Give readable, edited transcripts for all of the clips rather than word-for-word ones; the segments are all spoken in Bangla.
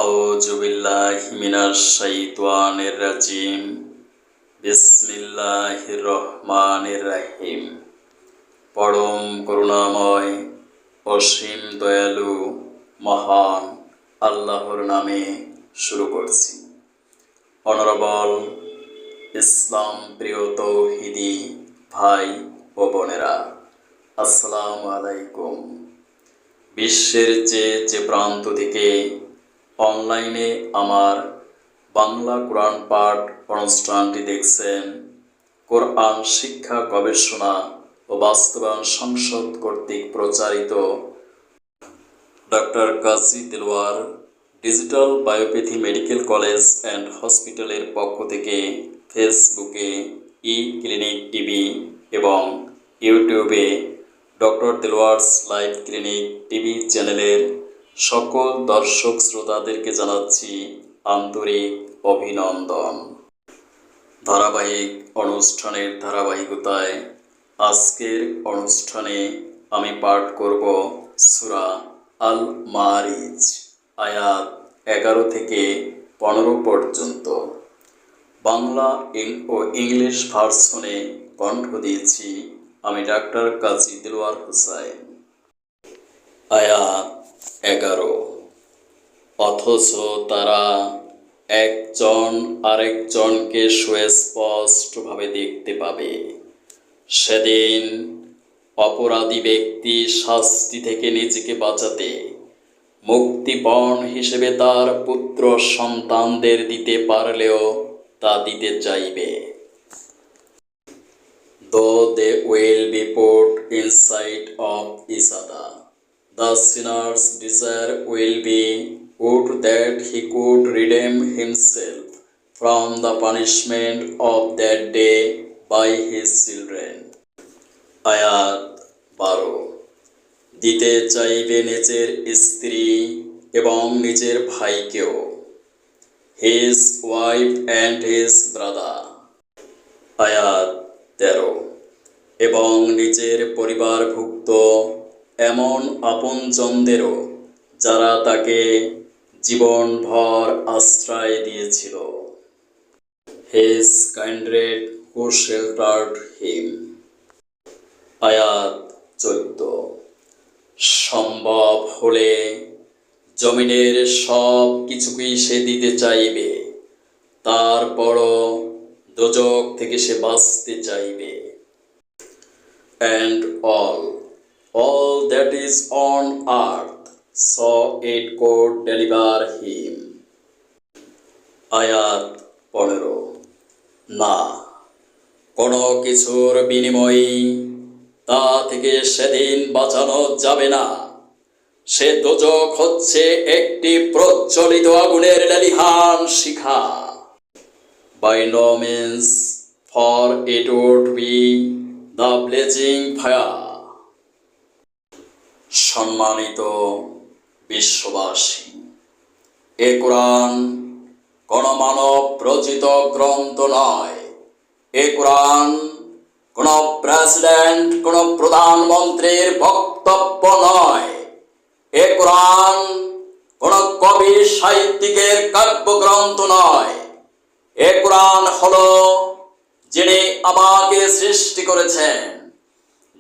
আউযু বিল্লাহি মিনাশ শাইতানির রাজিম। বিসমিল্লাহির রহমানির রহিম। পরম করুণাময় অসীম দয়ালু মহান আল্লাহর নামে শুরু করছি। অনারেবল ইসলাম প্রিয় তৌহিদি ভাই ও বোনেরা, আসসালামু আলাইকুম। বিশ্বের যে প্রান্ত থেকে অনলাইনে আমার বাংলা কোরআন পাঠ অনুষ্ঠানটি দেখছেন, কোরআন শিক্ষা গবেষণা ও বাস্তবায়ন সংসদ কর্তৃক প্রচারিত doctor Kazi Delwar digital biopathy medical college and হসপিটালের পক্ষ থেকে ফেসবুকে ক্লিনিক টিভি এবং ইউটিউবে doctor Delwar's live clinic TV চ্যানেলের সকল দর্শক শ্রোতাদেরকে জানাচ্ছি আন্তরিক অভিনন্দন। ধারাবাহিক অনুষ্ঠানের ধারাবাহিকতায় আজকের অনুষ্ঠানে আমি পাঠ করব সূরা আল মারিজ আয়াত 11 থেকে 15 পর্যন্ত। বাংলা ও ইংলিশ ভার্সনে কণ্ঠ দিয়েছি আমি ডাক্তার কাজী দেলোয়ার হোসাইন। আয়াত 11। অথচ তারা একজন আরেকজনকে সুস্পষ্টভাবে দেখতে পাবে। সেদিন অপরাধী ব্যক্তি শাস্তি থেকে নিজেকে বাঁচাতে মুক্তিপণ হিসেবে তার পুত্র সন্তানদের দিতে পারলেও তা দিতে চাইবে। Though they will be put inside of each other, the sinner's desire will be would that he could redeem himself from the punishment of that day by his children. আয়াত 12। দিতে চাইবে নিজের স্ত্রী এবং নিজের ভাইকেও, his wife and his brother. আয়াত 13। এবং নিজের পরিবারভুক্ত এমন আপনজনদেরও যারা তাকে জীবনভর আশ্রয় দিয়েছিল, his kindred who sheltered him. আয়াত 14। সম্ভব হলে জমিনের সব কিছুকেই সে দিতে চাইবে, তারপরও দোজখ থেকে সে বাঁচতে চাইবে। And all that is on earth, so it could deliver him. আয়াত 15। না, কোনো কিছুর বিনিময়ে তা থেকে সেদিন বাঁচানো যাবে না। সে দোজখ হচ্ছে একটি প্রজ্বলিত আগুনের লেলিহান শিখা। By no means, for it would be the blazing fire. সম্মানিত বিশ্ববাসী, এ কোরআন কোন মানব রচিত গ্রন্থ নয়। এ কোরআন কোন প্রেসিডেন্ট, কোন প্রধানমন্ত্রীর বক্তব্য নয়। এ কোরআন কোন কবি সাহিত্যিকের কাব্যগ্রন্থ নয়। এ কোরআন হলো যিনি আমাকে সৃষ্টি করেছেন,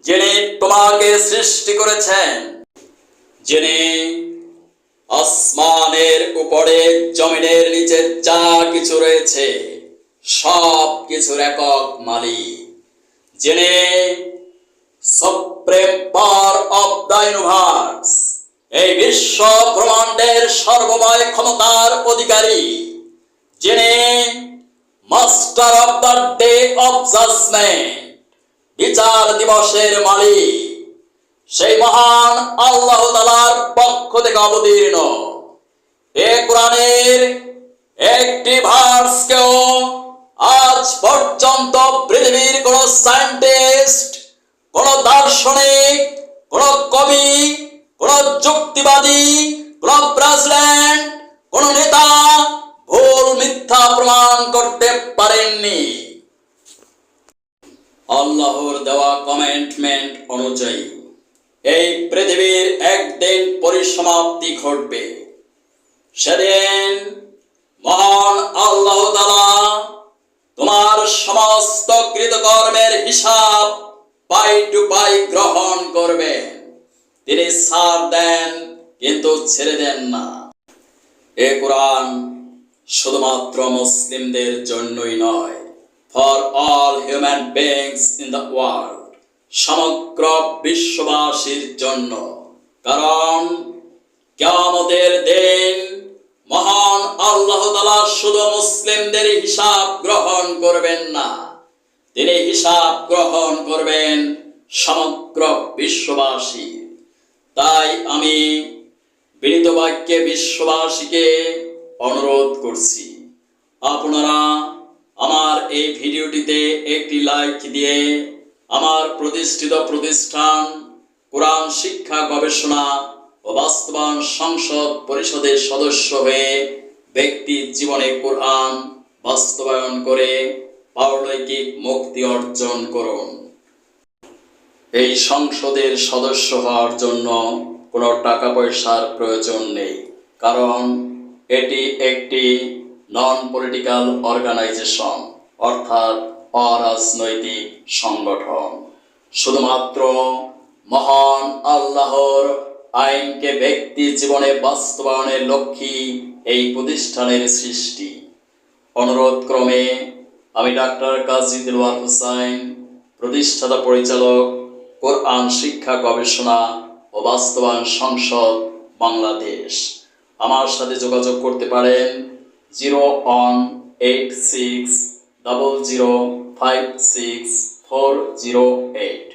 যিনি তোমাকে সৃষ্টি করেছেন, যিনি আসমানের উপরে জমিনের নিচে যা কিছু রয়েছে সব কিছুর একক মালিক, যিনি supreme power of the universe, এই বিশ্ব ব্রহ্মাণ্ডের সর্বময় ক্ষমতার অধিকারী, যিনি master of the day of judgement, বিচার দিবসের মালিক, সেই মহান আল্লাহ তাআলার পক্ষ থেকে অবতীর্ণ এ কোরআনের একটি ভার্সকেও আজ পর্যন্ত পৃথিবীর কোন সায়েন্টিস্ট, কোন দার্শনিক, কোন কবি, কোন যুক্তিবাদী, কোন প্রেসিডেন্ট, কোন নেতা ভুল মিথ্যা প্রমাণ করতে পারেননি। আল্লাহর দেওয়া কমিটমেন্ট অনুযায়ী এই পৃথিবীর একদিন পরিসমাপ্তি ঘটবে। সেদিন মহান আল্লাহ তাআলা তোমার সমস্ত কৃতকর্মের হিসাব পাই টু পাই গ্রহণ করবেন। তিনি ছাড় দেন কিন্তু ছেড়ে দেন না। এ কোরআন শুধুমাত্র মুসলিমদের জন্যই নয়, for all human beings in the world, সমগ্র বিশ্ববাসীর জন্য। কারণ কিয়ামতের দিন মহান আল্লাহ তাআলা শুধু মুসলিমদের হিসাব গ্রহণ করবেন না, তিনি হিসাব গ্রহণ করবেন সমগ্র বিশ্ববাসী। তাই আমি বিনীত বাক্যে বিশ্ববাসীকে অনুরোধ করছি, আপনারা আমার এই ভিডিওটিতে একটি লাইক দিয়ে আমার প্রতিষ্ঠিত প্রতিষ্ঠান কোরআন শিক্ষা গবেষণা ও বাস্তবায়ন সংসদ পরিষদের সদস্য হয়ে ব্যক্তি জীবনে কোরআন বাস্তবায়ন করে পারলৌকিক মুক্তি অর্জন করুন। এই সংসদের সদস্য হওয়ার জন্য কোনো টাকা পয়সার প্রয়োজন নেই, কারণ এটি একটি নন পলিটিক্যাল অর্গানাইজেশন, অর্থাৎ অরাজনৈতিক সংগঠন। শুধুমাত্র মহান আল্লাহর আইনকে ব্যক্তি জীবনে বাস্তবায়নের লক্ষ্যে এই প্রতিষ্ঠানের সৃষ্টি। অনুরোধ ক্রমে আমি ডাক্তার কাজী দিলওয়ার হোসাইন, প্রতিষ্ঠাতা পরিচালক কোরআন শিক্ষা গবেষণা ও বাস্তবায়ন সংসদ বাংলাদেশ, আমার সাথে যোগাযোগ করতে পারেন 018600564008।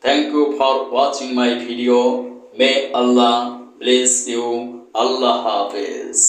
Thank you for watching my video. May Allah bless you. Allah Hafiz.